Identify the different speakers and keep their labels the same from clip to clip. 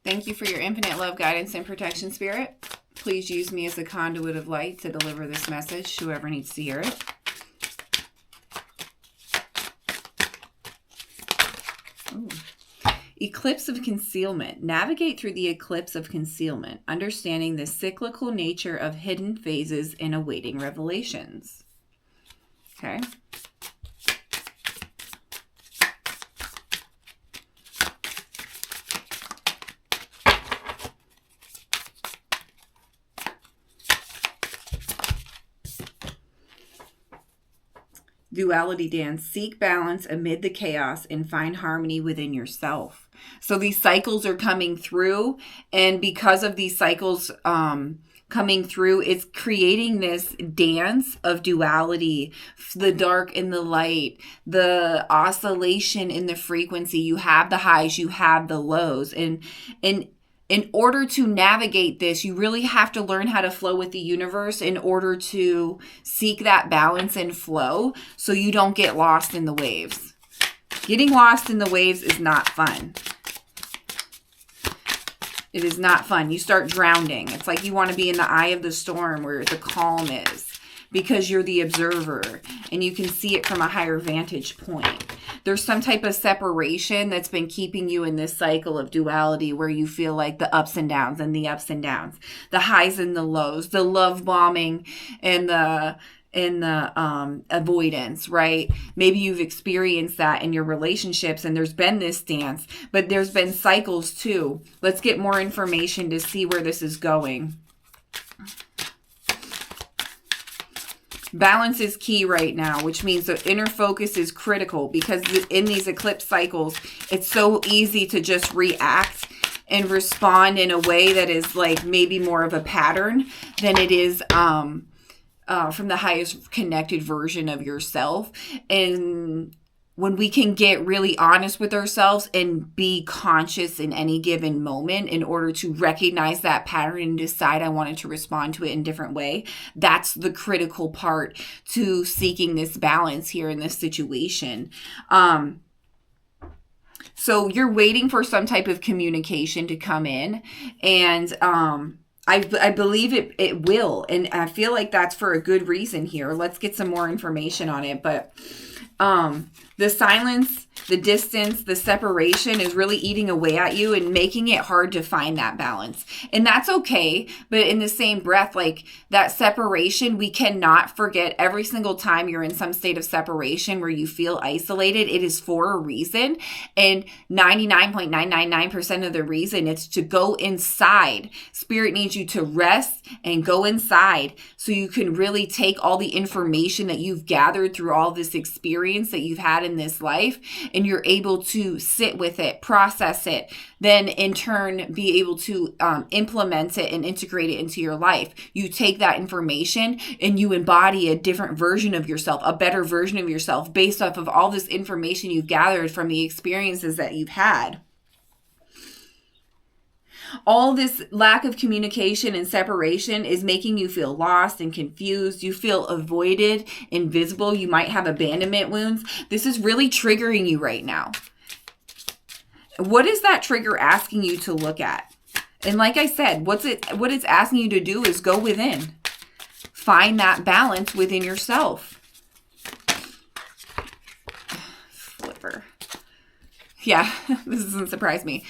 Speaker 1: Thank you for your infinite love, guidance, and protection, Spirit. Please use me as a conduit of light to deliver this message to whoever needs to hear it. Ooh. Eclipse of concealment. Navigate through the eclipse of concealment, understanding the cyclical nature of hidden phases and awaiting revelations. Okay. Duality dance. Seek balance amid the chaos and find harmony within yourself. So these cycles are coming through, and because of these cycles coming through, it's creating this dance of duality, the dark and the light, the oscillation in the frequency. You have the highs, you have the lows, and in order to navigate this, you really have to learn how to flow with the universe in order to seek that balance and flow so you don't get lost in the waves. Getting lost in the waves is not fun. It is not fun. You start drowning. It's like you want to be in the eye of the storm where the calm is, because you're the observer and you can see it from a higher vantage point. There's some type of separation that's been keeping you in this cycle of duality where you feel like the ups and downs and the ups and downs, the highs and the lows, the love bombing and the avoidance, right? Maybe you've experienced that in your relationships and there's been this dance, but there's been cycles too. Let's get more information to see where this is going. Balance is key right now, which means the inner focus is critical, because in these eclipse cycles, it's so easy to just react and respond in a way that is like maybe more of a pattern than it is from the highest connected version of yourself. And when we can get really honest with ourselves and be conscious in any given moment in order to recognize that pattern and decide I wanted to respond to it in a different way, that's the critical part to seeking this balance here in this situation. So you're waiting for some type of communication to come in, and I believe it will, and I feel like that's for a good reason here. Let's get some more information on it, but the silence, the distance, the separation is really eating away at you and making it hard to find that balance. And that's okay. But in the same breath, like that separation, we cannot forget every single time you're in some state of separation where you feel isolated, it is for a reason. And 99.999% of the reason it's to go inside. Spirit needs you to rest and go inside so you can really take all the information that you've gathered through all this experience that you've had in this life, and you're able to sit with it, process it, then in turn be able to implement it and integrate it into your life. You take that information and you embody a different version of yourself, a better version of yourself based off of all this information you've gathered from the experiences that you've had. All this lack of communication and separation is making you feel lost and confused. You feel avoided, invisible. You might have abandonment wounds. This is really triggering you right now. What is that trigger asking you to look at? And like I said, what it's asking you to do is go within. Find that balance within yourself. Flipper. Yeah, this doesn't surprise me.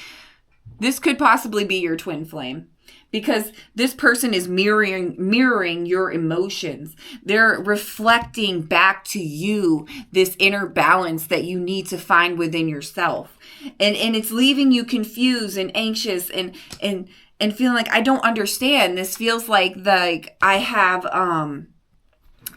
Speaker 1: This could possibly be your twin flame, because this person is mirroring your emotions. They're reflecting back to you this inner balance that you need to find within yourself. And it's leaving you confused and anxious and feeling like, I don't understand. This feels like I have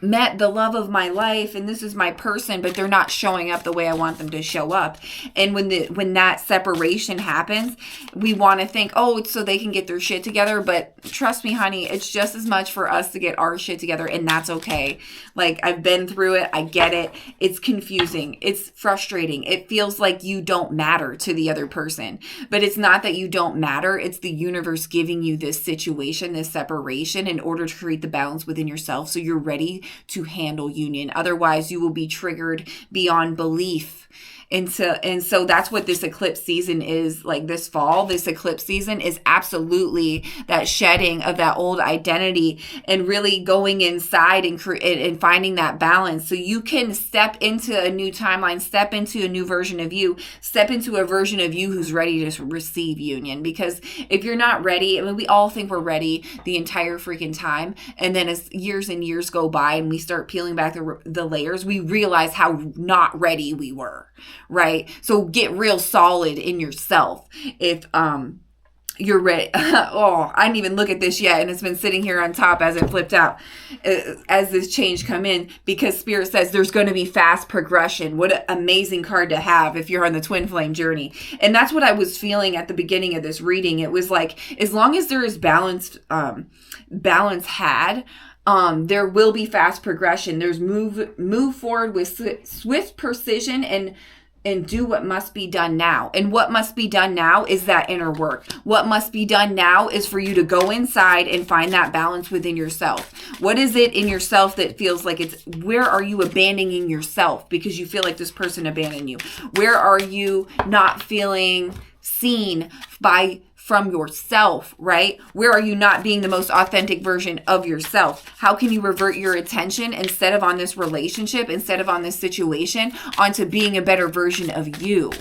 Speaker 1: met the love of my life and this is my person, but they're not showing up the way I want them to show up. And when that separation happens, we want to think, oh, it's so they can get their shit together. But trust me, honey, it's just as much for us to get our shit together, and that's okay. Like, I've been through it. I get it. It's confusing. It's frustrating. It feels like you don't matter to the other person, but it's not that you don't matter. It's the universe giving you this situation, this separation, in order to create the balance within yourself so you're ready to handle union. Otherwise, you will be triggered beyond belief And so that's what this eclipse season is like this fall. This eclipse season is absolutely that shedding of that old identity and really going inside and finding that balance so you can step into a new timeline, step into a new version of you, step into a version of you who's ready to receive union. Because if you're not ready, I mean, we all think we're ready the entire freaking time. And then as years and years go by and we start peeling back the layers, we realize how not ready we were. Right? So get real solid in yourself. If you're ready. Oh, I didn't even look at this yet, and it's been sitting here on top as it flipped out as this change come in, because Spirit says there's going to be fast progression. What an amazing card to have if you're on the twin flame journey. And that's what I was feeling at the beginning of this reading. It was like, as long as there is balance had, there will be fast progression. There's move forward with swift precision and do what must be done now. And what must be done now is that inner work. What must be done now is for you to go inside and find that balance within yourself. What is it in yourself that feels like where are you abandoning yourself because you feel like this person abandoned you? Where are you not feeling seen from yourself, right? Where are you not being the most authentic version of yourself? How can you revert your attention instead of on this relationship, instead of on this situation, onto being a better version of you?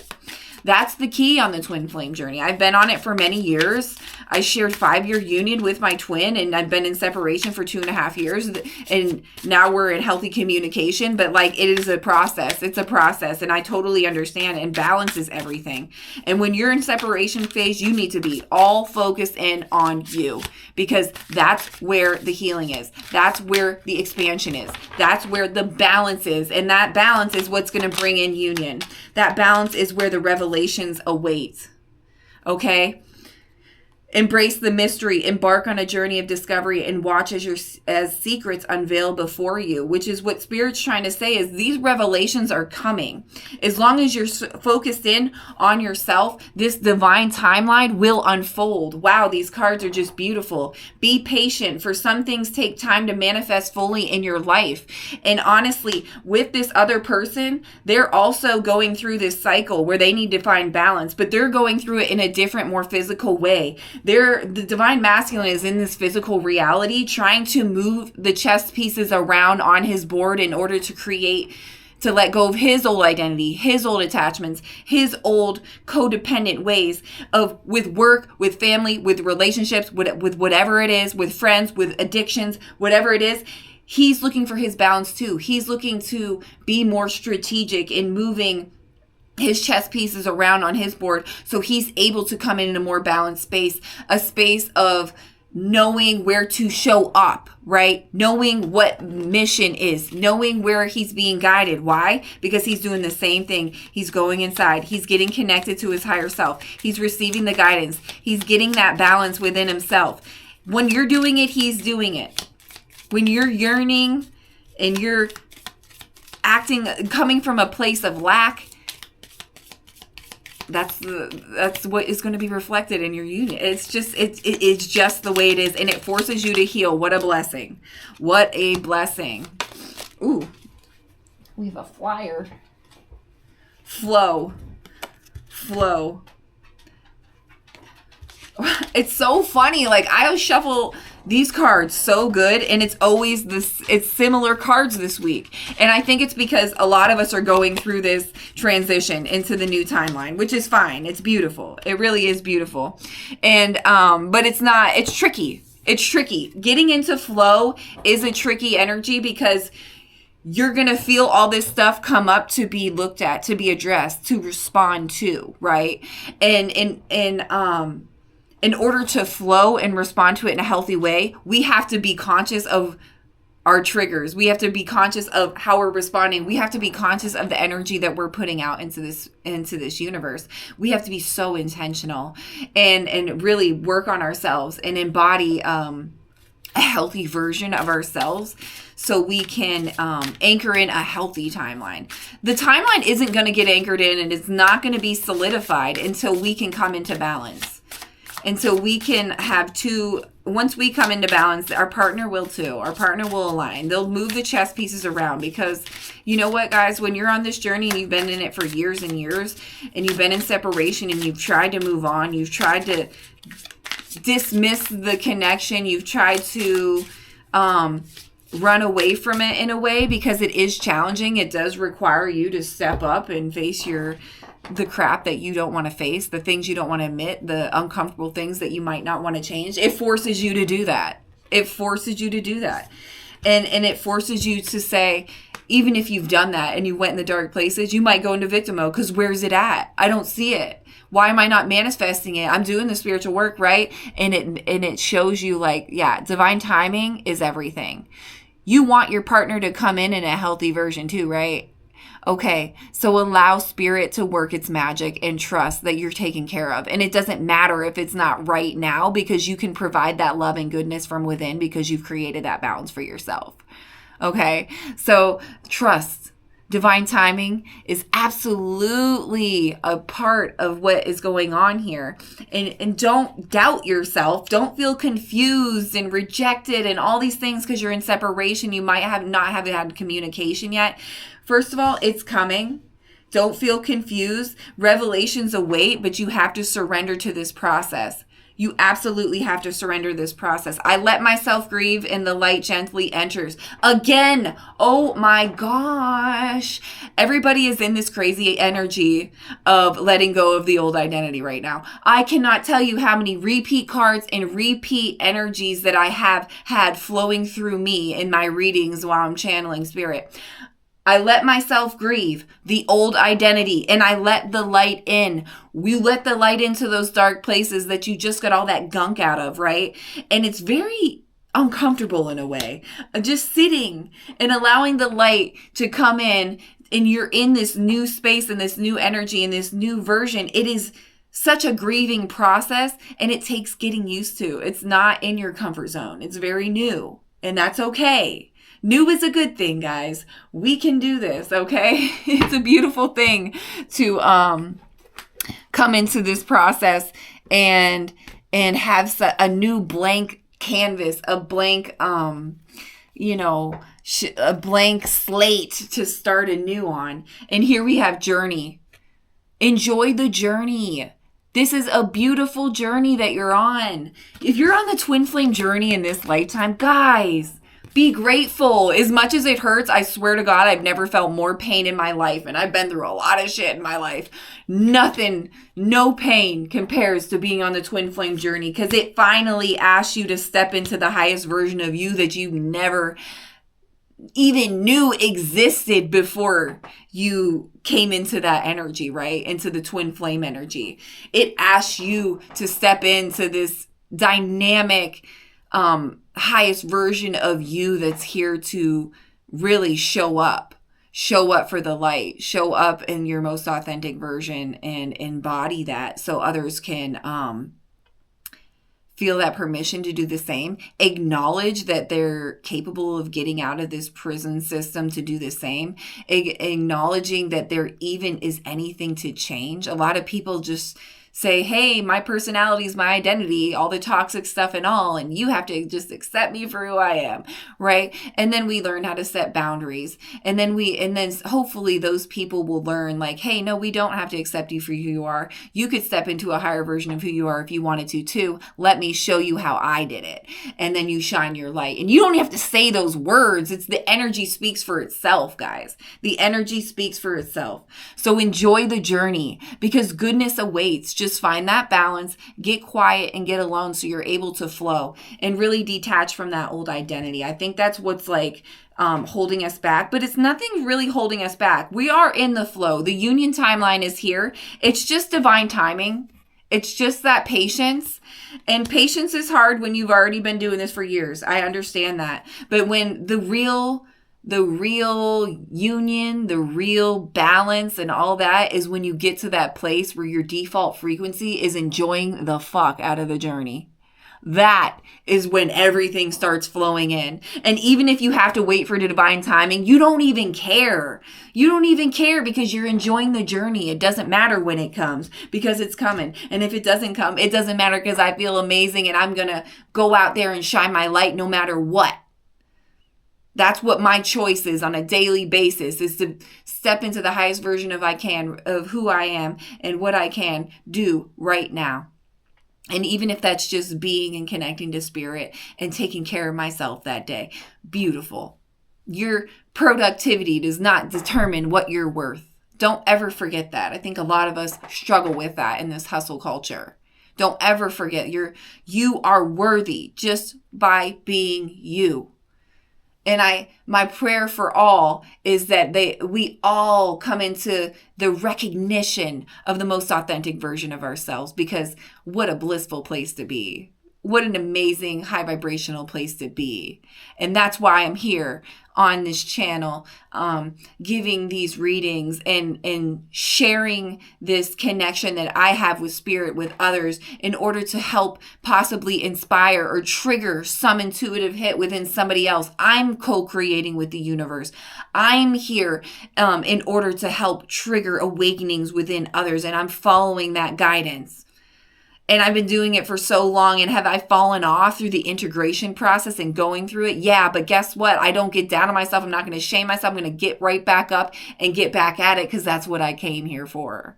Speaker 1: That's the key on the twin flame journey. I've been on it for many years. I shared 5-year union with my twin, and I've been in separation for 2.5 years. And now we're in healthy communication, but like it is a process. It's a process, and I totally understand, and balance is everything. And when you're in separation phase, you need to be all focused in on you, because that's where the healing is. That's where the expansion is. That's where the balance is. And that balance is what's going to bring in union. That balance is where the revelations await. Okay? Embrace the mystery, embark on a journey of discovery, and watch as secrets unveil before you, which is what Spirit's trying to say is these revelations are coming. As long as you're focused in on yourself, this divine timeline will unfold. Wow, these cards are just beautiful. Be patient, for some things take time to manifest fully in your life. And honestly, with this other person, they're also going through this cycle where they need to find balance, but they're going through it in a different, more physical way. The divine masculine is in this physical reality trying to move the chess pieces around on his board in order to let go of his old identity, his old attachments, his old codependent ways with work, with family, with relationships, with whatever it is, with friends, with addictions, whatever it is. He's looking for his balance too. He's looking to be more strategic in moving his chess pieces around on his board so he's able to come in a more balanced space, a space of knowing where to show up, right? Knowing what mission is, knowing where he's being guided. Why? Because he's doing the same thing. He's going inside. He's getting connected to his higher self. He's receiving the guidance. He's getting that balance within himself. When you're doing it, he's doing it. When you're yearning and you're coming from a place of lack, that's what is going to be reflected in your union. It's just the way it is, and it forces you to heal. What a blessing. What a blessing. Ooh. We have a flyer. Flow. It's so funny. Like, I'll shuffle these cards so good, and it's always it's similar cards this week. And I think it's because a lot of us are going through this transition into the new timeline, which is fine. It's beautiful. It really is beautiful. And but it's tricky. It's tricky. Getting into flow is a tricky energy because you're going to feel all this stuff come up to be looked at, to be addressed, to respond to, right? And in order to flow and respond to it in a healthy way, we have to be conscious of our triggers. We have to be conscious of how we're responding. We have to be conscious of the energy that we're putting out into this universe. We have to be so intentional and really work on ourselves and embody a healthy version of ourselves so we can anchor in a healthy timeline. The timeline isn't going to get anchored in, and it's not going to be solidified until we can come into balance. And so we can once we come into balance, our partner will too. Our partner will align. They'll move the chess pieces around because you know what, guys, when you're on this journey and you've been in it for years and years and you've been in separation and you've tried to move on, you've tried to dismiss the connection, you've tried to run away from it in a way because it is challenging. It does require you to step up and face the crap that you don't want to face, the things you don't want to admit, the uncomfortable things that you might not want to change. It forces you to do that. It forces you to do that. And it forces you to say, even if you've done that and you went in the dark places, you might go into victim mode because where's it at? I don't see it. Why am I not manifesting it? I'm doing the spiritual work, right? And it shows you like, yeah, divine timing is everything. You want your partner to come in a healthy version too, right? Okay, so allow spirit to work its magic and trust that you're taken care of. And it doesn't matter if it's not right now because you can provide that love and goodness from within because you've created that balance for yourself. Okay, so trust. Divine timing is absolutely a part of what is going on here. And don't doubt yourself. Don't feel confused and rejected and all these things because you're in separation. You might not have had communication yet. First of all, it's coming. Don't feel confused. Revelations await, but you have to surrender to this process. You absolutely have to surrender this process. I let myself grieve and the light gently enters. Again, oh my gosh. Everybody is in this crazy energy of letting go of the old identity right now. I cannot tell you how many repeat cards and repeat energies that I have had flowing through me in my readings while I'm channeling spirit. I let myself grieve the old identity and I let the light in. We let the light into those dark places that you just got all that gunk out of, right? And it's very uncomfortable in a way. Just sitting and allowing the light to come in and you're in this new space and this new energy and this new version. It is such a grieving process and it takes getting used to. It's not in your comfort zone. It's very new and that's okay. New is a good thing, guys. We can do this, okay? It's a beautiful thing to come into this process and have a new blank canvas, a blank, a blank slate to start anew on. And here we have journey. Enjoy the journey. This is a beautiful journey that you're on. If you're on the twin flame journey in this lifetime, guys, be grateful. As much as it hurts, I swear to God, I've never felt more pain in my life. And I've been through a lot of shit in my life. Nothing, no pain compares to being on the twin flame journey because it finally asks you to step into the highest version of you that you never even knew existed before you came into that energy, right? Into the twin flame energy. It asks you to step into this dynamic, highest version of you that's here to really show up for the light, show up in your most authentic version and embody that so others can feel that permission to do the same, acknowledge that they're capable of getting out of this prison system to do the same, acknowledging that there even is anything to change. A lot of people just say, hey, my personality is my identity, all the toxic stuff and all, and you have to just accept me for who I am, right? And then we learn how to set boundaries. And then hopefully those people will learn like, hey, no, we don't have to accept you for who you are. You could step into a higher version of who you are if you wanted to too. Let me show you how I did it. And then you shine your light. And you don't have to say those words. It's the energy speaks for itself, guys. The energy speaks for itself. So enjoy the journey because goodness awaits. Just find that balance, get quiet and get alone so you're able to flow and really detach from that old identity. I think that's what's like holding us back, but it's nothing really holding us back. We are in the flow. The union timeline is here. It's just divine timing. It's just that patience. And patience is hard when you've already been doing this for years. I understand that. But when the real union, the real balance and all that is when you get to that place where your default frequency is enjoying the fuck out of the journey. that is when everything starts flowing in. And even if you have to wait for the divine timing, you don't even care. You don't even care because you're enjoying the journey. It doesn't matter when it comes because it's coming. And if it doesn't come, it doesn't matter because I feel amazing and I'm going to go out there and shine my light no matter what. That's what my choice is on a daily basis, is to step into the highest version of who I am and what I can do right now. And even if that's just being and connecting to spirit and taking care of myself that day, beautiful. Your productivity does not determine what you're worth. Don't ever forget that. I think a lot of us struggle with that in this hustle culture. Don't ever forget you are worthy just by being you. And my prayer for all is that we all come into the recognition of the most authentic version of ourselves, because what a blissful place to be. What an amazing high vibrational place to be. And that's why I'm here on this channel, giving these readings and sharing this connection that I have with spirit with others in order to help possibly inspire or trigger some intuitive hit within somebody else. I'm co-creating with the universe. I'm here in order to help trigger awakenings within others, and I'm following that guidance. And I've been doing it for so long, and have I fallen off through the integration process and going through it? Yeah, but guess what? I don't get down on myself. I'm not going to shame myself. I'm going to get right back up and get back at it, because that's what I came here for.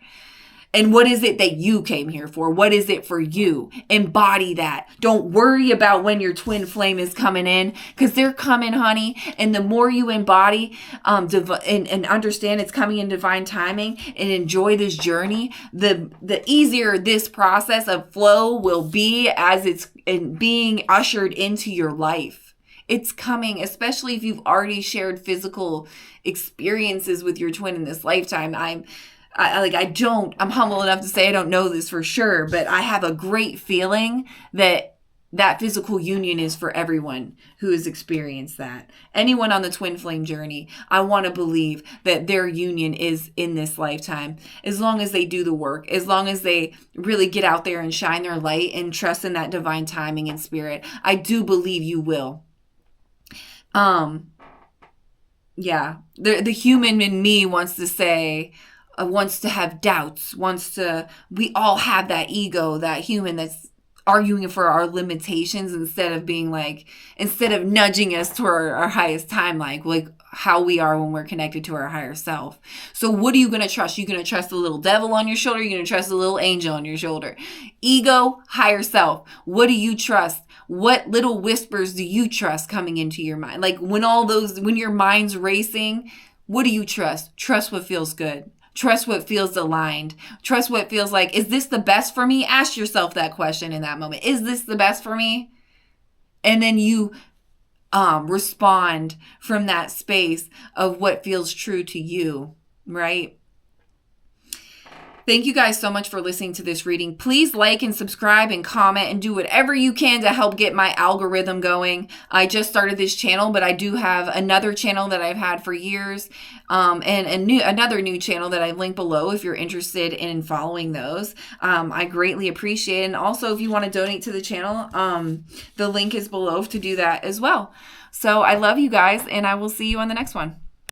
Speaker 1: And what is it that you came here for? What is it for you? Embody that. Don't worry about when your twin flame is coming in, because they're coming, honey. And the more you embody and understand it's coming in divine timing and enjoy this journey, the easier this process of flow will be as it's being ushered into your life. It's coming, especially if you've already shared physical experiences with your twin in this lifetime. I'm humble enough to say I don't know this for sure, but I have a great feeling that physical union is for everyone who has experienced that. Anyone on the twin flame journey, I want to believe that their union is in this lifetime, as long as they do the work, as long as they really get out there and shine their light and trust in that divine timing and spirit. I do believe you will. Yeah, the human in me wants to say, wants to have doubts, we all have that ego, that human that's arguing for our limitations instead of nudging us to our highest time, like how we are when we're connected to our higher self. So what are you going to trust? You're going to trust the little devil on your shoulder? You're going to trust the little angel on your shoulder? Ego, higher self. What do you trust? What little whispers do you trust coming into your mind? Like when your mind's racing, what do you trust? Trust what feels good. Trust what feels aligned. Trust what feels like, is this the best for me? Ask yourself that question in that moment. Is this the best for me? And then you respond from that space of what feels true to you, right? Thank you guys so much for listening to this reading. Please like and subscribe and comment and do whatever you can to help get my algorithm going. I just started this channel, but I do have another channel that I've had for years, and another new channel that I link below if you're interested in following those. I greatly appreciate it. And also, if you want to donate to the channel, the link is below to do that as well. So I love you guys, and I will see you on the next one.